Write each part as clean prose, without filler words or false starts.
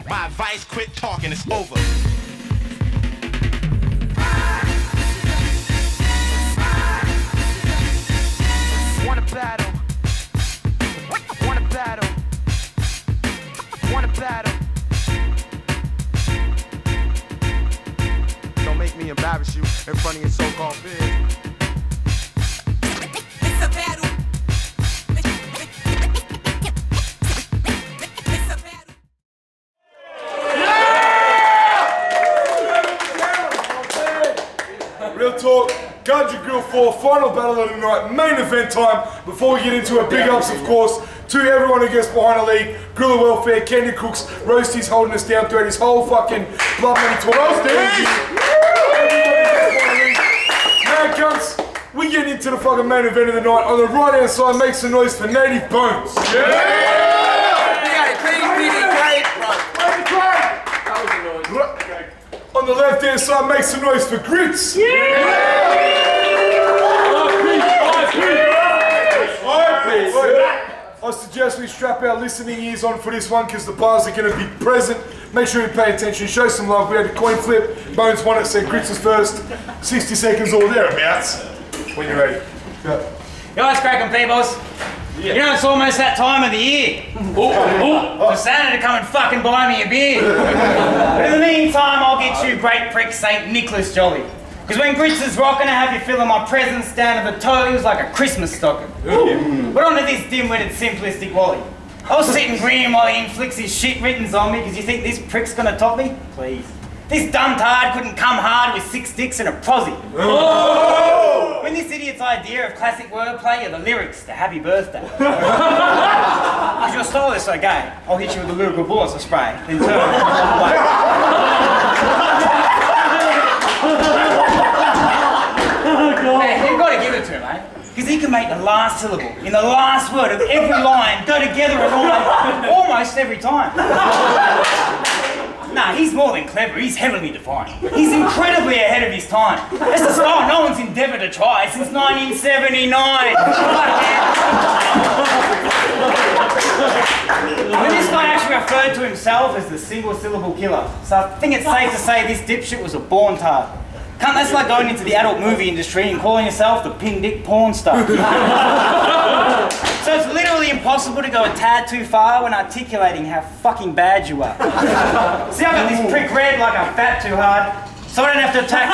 My advice, quit talking, it's over. Wanna battle? Wanna battle? Wanna battle? Don't make me embarrass you in front of your so-called peers. It's a battle. Real talk, GYG4, final battle of the night, main event time. Before we get into it, big ups of course to everyone who gets behind the league, Griller Welfare, Candy Cooks, Roasty's holding us down throughout his whole fucking Blood Money tour. Now cunts, we get into the fucking main event of the night. On the right hand side, make some noise for Native Bones. On the left hand side, make some noise for Gritz. I suggest we strap our listening ears on for this one because the bars are going to be present. Make sure you pay attention, show some love. We had a coin flip. Bones won it, said Gritz was first. 60 seconds or thereabouts. When you're ready. Go. Yo, it's cracking, peoples. You know, it's almost that time of the year. For Santa to come and fucking buy me a beer. But in the meantime, I'll get you great prick St. Nicholas Jolly. Because when Gritz is rocking, I have you filling my presents down to the toes like a Christmas stocking. But onto this dim-witted simplistic Wally. I'll sit and grin while he inflicts his shit-writtens on me because you think this prick's gonna top me? Please. This dumb tard couldn't come hard with 6 dicks and a prosy. When this idiot's idea of classic wordplay are the lyrics to Happy Birthday. Because your style is so gay, I'll hit you with the lyrical bullets of spray, then turn all the way. Man, you've got to give it to him, mate. Because he can make the last syllable in the last word of every line go together in almost every time. Nah, he's more than clever, he's heavily defined. He's incredibly ahead of his time. That's the style no one's endeavoured to try since 1979. When this guy actually referred to himself as the single syllable killer, so I think it's safe to say this dipshit was a born tard. Cunt, that's like going into the adult movie industry and calling yourself the pin dick porn star. So it's literally impossible to go a tad too far when articulating how fucking bad you are. See, I got this prick red like I'm fat too hard, so I don't have to attack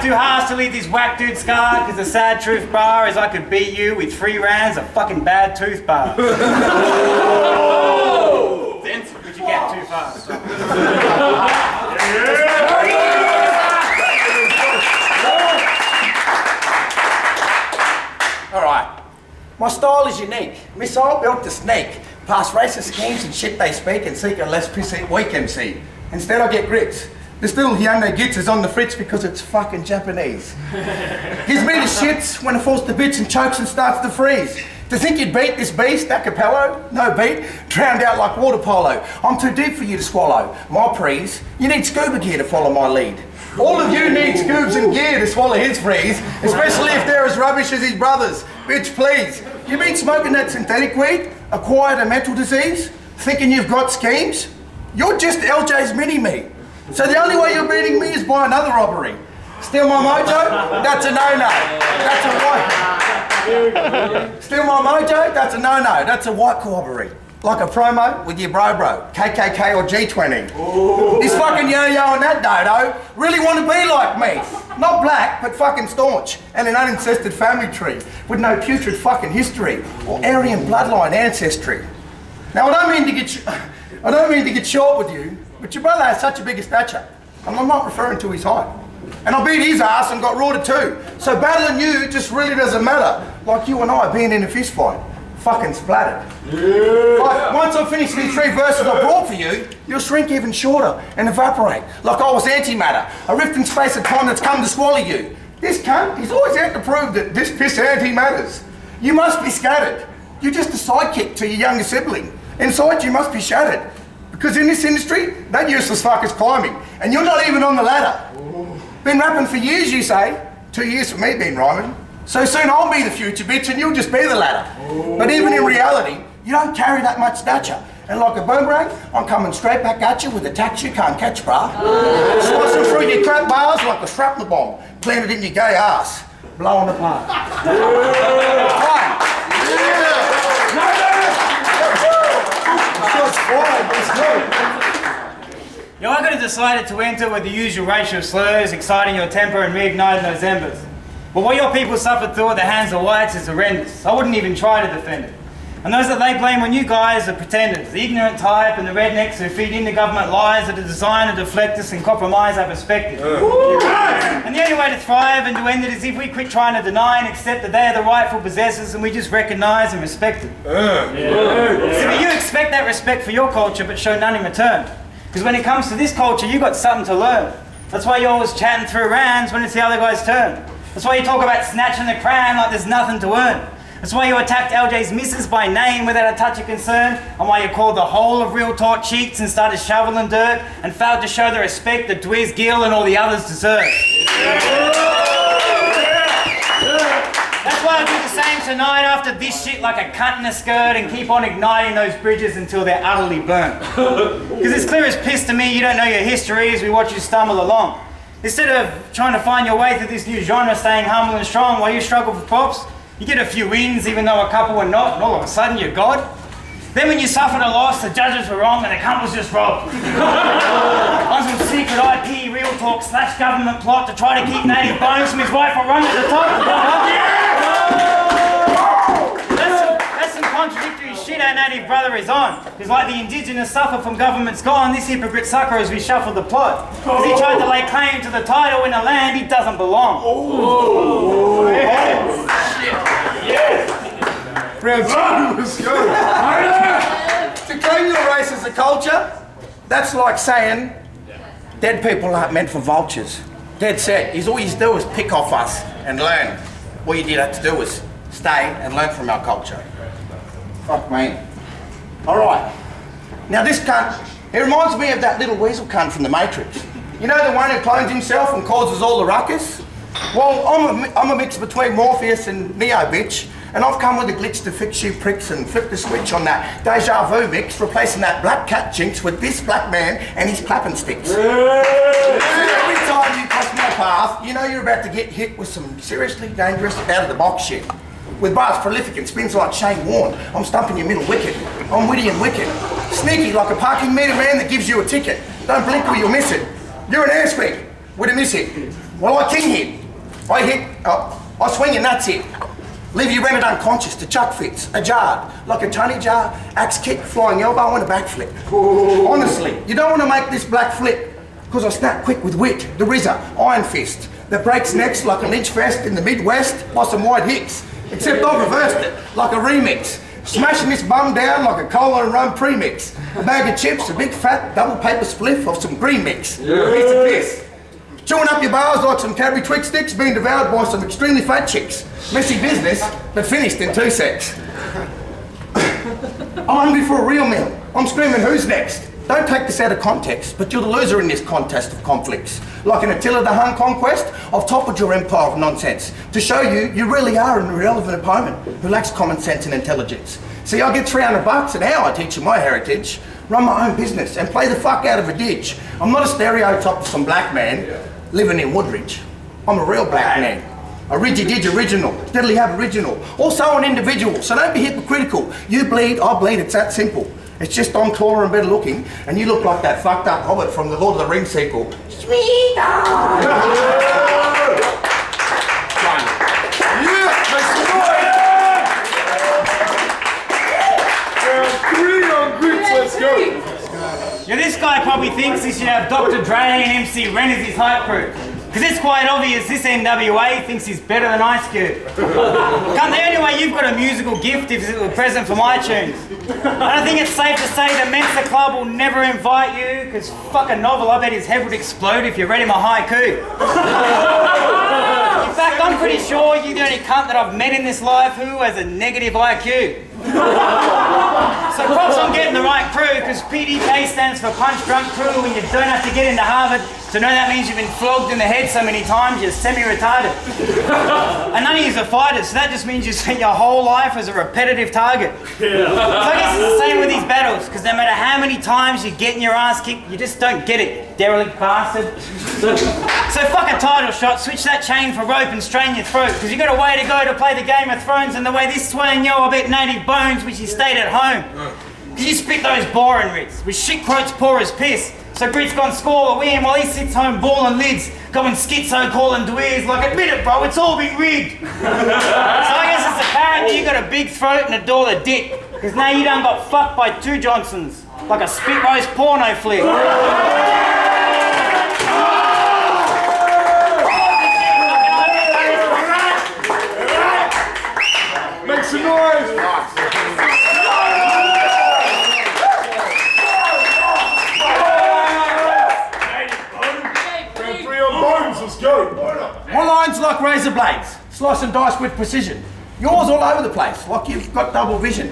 too hard to leave this whack dude scarred, because the sad truth bar is I could beat you with 3 rounds of fucking bad tooth bar. Would you get too fast? Alright, my style is unique. Missile built to snake, past racist schemes and shit they speak and seek a less pissy weak MC. Instead I get Gritz. This little Hyundai Gitz is on the fritz because it's fucking Japanese. Gives me the shits when it falls to bits and chokes and starts to freeze. To think you'd beat this beast a cappello? No beat, drowned out like water polo. I'm too deep for you to swallow. My prees, you need scuba gear to follow my lead. All of you need scoobs and gear to swallow his freeze, especially if they're as rubbish as his brothers. Bitch, please. You been smoking that synthetic weed? Acquired a mental disease? Thinking you've got schemes? You're just LJ's mini-me. So the only way you're beating me is by another robbery. Steal my mojo? That's a no-no. That's a white. Steal my mojo? That's a no-no. That's a white corroboree. Like a promo with your bro, KKK or G20. Ooh. This fucking yo-yo and that dodo really want to be like me. Not black, but fucking staunch. And an unancested family tree with no putrid fucking history or Aryan bloodline ancestry. Now I don't mean to get short with you, but your brother has such a big stature. And I'm not referring to his height. And I beat his ass and got rorted too. So battling you just really doesn't matter. Like you and I being in a fist fight. Fucking splattered. Yeah. Like, once I finish these 3 verses I brought for you, you'll shrink even shorter and evaporate. Like I was antimatter. A rift in space of time that's come to swallow you. This cunt, he's always out to prove that this piss anti-matters. You must be scattered. You're just a sidekick to your younger sibling. Inside you must be shattered. Because in this industry, that useless fuck is climbing. And you're not even on the ladder. Ooh. Been rapping for years, you say. 2 years for me been rhyming. So soon I'll be the future bitch and you'll just be the latter. Ooh. But even in reality, You don't carry that much stature. And like a boomerang, I'm coming straight back at you with attacks you can't catch, brah. Slicing through your crap bars like a shrapnel bomb, planted in your gay ass, blowing apart. You I could have decided to enter with the usual racial slurs, exciting your temper and reigniting those embers. But what your people suffered through at the hands of whites is horrendous. I wouldn't even try to defend it. And those that they blame on you guys are pretenders, the ignorant type and the rednecks who feed into government lies that are designed to deflect us and compromise our perspective. And the only way to thrive and to end it is if we quit trying to deny and accept that they are the rightful possessors and we just recognise and respect them. See, but you expect that respect for your culture but show none in return. Because when it comes to this culture, you got something to learn. That's why you're always chatting through rounds when it's the other guy's turn. That's why you talk about snatching the crown like there's nothing to earn. That's why you attacked LJ's missus by name without a touch of concern, and why you called the whole of Real Talk cheats and started shoveling dirt and failed to show the respect that Dwiz, Gill and all the others deserve. That's why I'll do the same tonight after this shit like a cunt in a skirt and keep on igniting those bridges until they're utterly burnt. Because it's clear as piss to me you don't know your history as we watch you stumble along. Instead of trying to find your way through this new genre, staying humble and strong while you struggle for props, you get a few wins even though a couple were not, and all of a sudden you're God. Then when you suffered a loss, the judges were wrong and the cunt was just robbed. On some secret IP, Real Talk / government plot to try to keep Native Bones from his rightful run at the top. That's some contradictory shit our native brother is on. Because like the indigenous suffer from government's gone, this hypocrite sucker as we shuffle the plot. Because he tried to lay claim to the title in a land he doesn't belong. Round two, let's go. To claim your race as a culture, that's like saying dead people aren't meant for vultures. Dead set. All you do is pick off us and learn. All you did have to do was stay and learn from our culture. Fuck me. Alright. Now this cunt, it reminds me of that little weasel cunt from the Matrix. You know the one who clones himself and causes all the ruckus? Well, I'm a mix between Morpheus and Neo, bitch. And I've come with a glitch to fix you pricks and flip the switch on that deja vu mix, replacing that black cat jinx with this black man and his clapping sticks. So every time you cross my path, you know you're about to get hit with some seriously dangerous out-of-the-box shit. With bars prolific and spins like Shane Warne, I'm stumping your middle wicket. I'm witty and wicked. Sneaky like a parking meter man that gives you a ticket. Don't blink or you'll miss it. You're an airspeed with a miss hit. Well, I king hit. I swing and that's it. Leave you rendered unconscious to chuck fits, ajarred, like a Tony jar, axe kick, flying elbow and a backflip. Honestly, you don't want to make this black flip, because I snap quick with wit, the RZA, Iron Fist, that breaks necks like a lynch fest in the Midwest by some white hicks, except I've reversed it, like a remix, smashing this bum down like a cola and rum premix, a bag of chips, a big fat double paper spliff of some green mix, piece of piss. Chewing up your bars like some Cadbury Twix sticks being devoured by some extremely fat chicks. Messy business, but finished in 2 secs. I'm hungry for a real meal. I'm screaming, who's next? Don't take this out of context, but you're the loser in this contest of conflicts. Like an Attila the Hun conquest, I've toppled your empire of nonsense to show you really are an irrelevant opponent who lacks common sense and intelligence. See, I get $300 an hour teaching my heritage, run my own business and play the fuck out of a ditch. I'm not a stereotype of some black man living in Woodridge. I'm a real black man. A rigid original, deadly aboriginal, also an individual, so don't be hypocritical. You bleed, I bleed, it's that simple. It's just I'm taller and better looking, and you look like that fucked up hobbit from the Lord of the Rings sequel. Sweet dog! Let's go. Yeah, this guy probably thinks he should have Dr. Dre and MC Ren as his hype crew. Because it's quite obvious this NWA thinks he's better than Ice Cube. Cunt, the only way you've got a musical gift is a present from iTunes. And I think it's safe to say that Mensa Club will never invite you, because fucking novel, I bet his head would explode if you read him a haiku. In fact, I'm pretty sure you're the only cunt that I've met in this life who has a negative IQ. So props on getting the right crew, because PDK stands for Punch Drunk Crew, and you don't have to get into Harvard So no, that means you've been flogged in the head so many times, you're semi-retarded. And none of you are fighters, so that just means you spent your whole life as a repetitive target. Yeah. So I guess it's the same with these battles, because no matter how many times you're getting your ass kicked, you just don't get it, derelict bastard. So fuck a title shot, switch that chain for rope and strain your throat, because you got a way to go to play the Game of Thrones, and the way this swelling yo, I bet native bones wish you stayed at home. Because you spit those boring writs, with shit quotes poor as piss. So Gritz gone score a win while he sits home balling lids, going schizo calling dweers like, admit it bro, it's all been rigged. So I guess it's apparent that you got a big throat and a door to dick, because now you done got fucked by 2 Johnsons, like a spit roast porno flick. Make some noise! Let's go. My line's like razor blades, slice and dice with precision. Yours all over the place, like you've got double vision.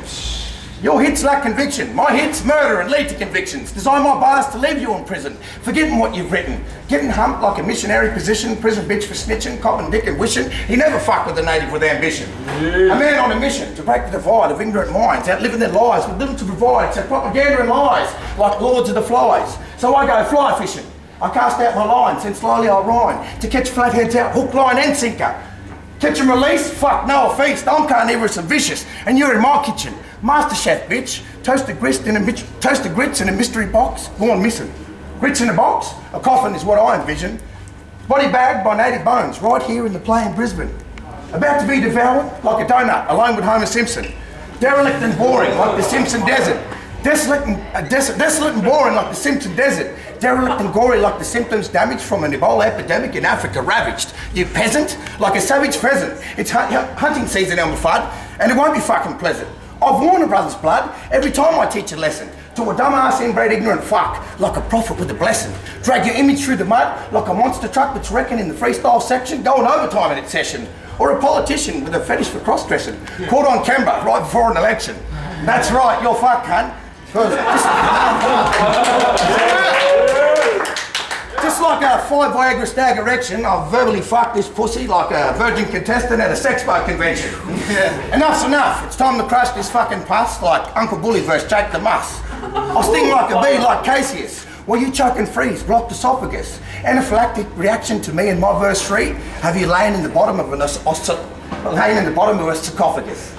Your hits lack conviction, my hits murder and lead to convictions. Design my bars to leave you in prison, forgetting what you've written. Getting humped like a missionary position, prison bitch for snitching, copping dick and wishing. He never fucked with a native with ambition. Yeah. A man on a mission to break the divide of ignorant minds, outliving their lives with little to provide except propaganda and lies, like lords of the flies. So I go fly fishing. I cast out my lines, and slowly I rhyme to catch flatheads out, hook, line and sinker. Catch and release? Fuck, no, a feast. I'm carnivorous and vicious, and you're in my kitchen. Master chef, bitch. Toasted grits in a mystery box, gone missing. Grits in a box? A coffin is what I envision. Body bagged by native bones, right here in the play in Brisbane. About to be devoured like a donut, alone with Homer Simpson. Derelict and boring like the Simpson Desert. Desolate and boring like the Simpson Desert. Derelict and gory like the symptoms damaged from an Ebola epidemic in Africa ravaged. You peasant, like a savage pheasant. It's hunting season, Elmer Fudd, and it won't be fucking pleasant. I've worn a brother's blood every time I teach a lesson. To a dumbass inbred ignorant fuck, like a prophet with a blessing. Drag your image through the mud like a monster truck that's wrecking in the freestyle section, going overtime in its session. Or a politician with a fetish for cross-dressing, caught on camera right before an election. That's right, you're fucked, cunt. Just like a 5 Viagra stag erection, I'll verbally fuck this pussy like a virgin contestant at a sex bar convention. Yeah. Enough's enough. It's time to crush this fucking pus like Uncle Bully versus Jake the Muss. I'll sting like a bee like Cassius. While you choke and freeze, blocked esophagus. Anaphylactic reaction to me and my verse 3. Have you laying in the bottom of a sarcophagus?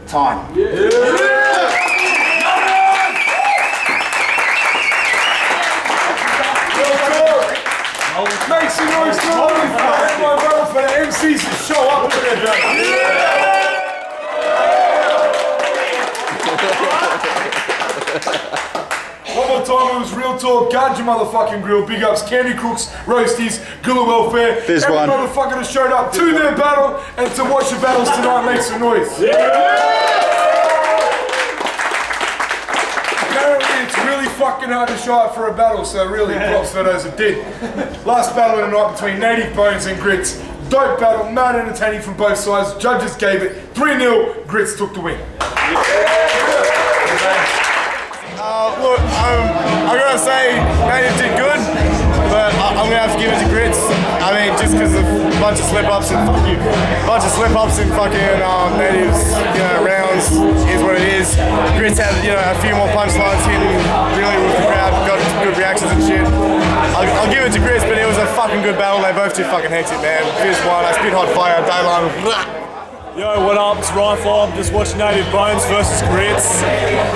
Time. Yeah. Make some noise for my brother for the MCs to show up today. One more time, it was Real Talk. Guard your motherfucking grill. Big ups, Candy Cooks, Roasties, Guerrilla Welfare. There's every one. motherfucker that showed up to their battle and to watch the battles tonight. Make some noise. Apparently it's really fucking hard to show up for a battle, so really props for those that did. Last battle of the night between Native Bones and Gritz. Dope battle, mad entertaining from both sides. Judges gave it 3-0, Gritz took the win. Look, I'm gonna say Native did good, but I'm gonna have to give it to Gritz. I mean, just because of a bunch of slip-ups and fucking Natives, rounds is what it is. Gritz had, a few more punchlines hitting really with the crowd, got good reactions and shit. I'll give it to Gritz, but it was a fucking good battle. They both did fucking hectic, man. Fierce one, I spit hot fire, dayline. Yo, what up? It's Rifle. I'm just watching Native Bones versus Gritz.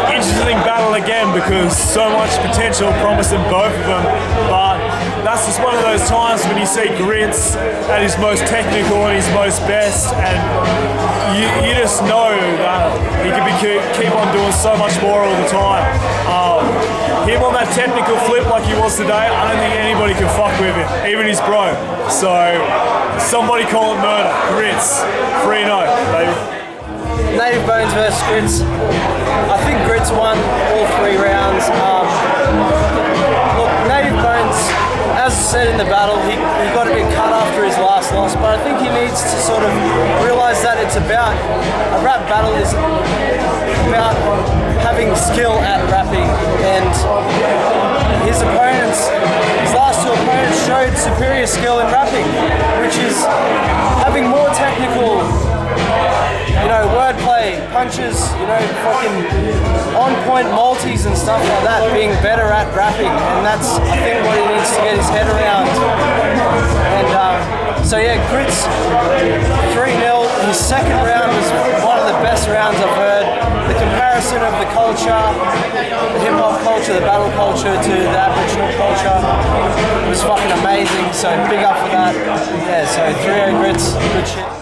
Interesting battle again because so much potential promise in both of them. But that's just one of those times when you see Gritz at his most technical and his most best, and you just know that he can keep on doing so much more all the time. Him on that technical flip like he was today, I don't think anybody can fuck with him, even his bro. So somebody call it murder. Gritz, 3-0. Baby. Native Bones versus Gritz. I think Gritz won all 3 rounds. Look, Native Bones, as I said in the battle, he got a bit cut after his last loss, but I think he needs to sort of realise that a rap battle is about having skill at rapping, and his opponents, his last lost to opponents showed superior skill in rapping, which is having more technical, wordplay, punches, fucking on-point multis and stuff like that, being better at rapping, and that's, I think, what he needs to get his head around. And Gritz 3-0. His second round was one of the best rounds I've heard. The comparison of the culture, the hip-hop culture, the battle culture to the Aboriginal culture was fucking amazing, so big up for that. Yeah, so 3-0 Gritz, good shit.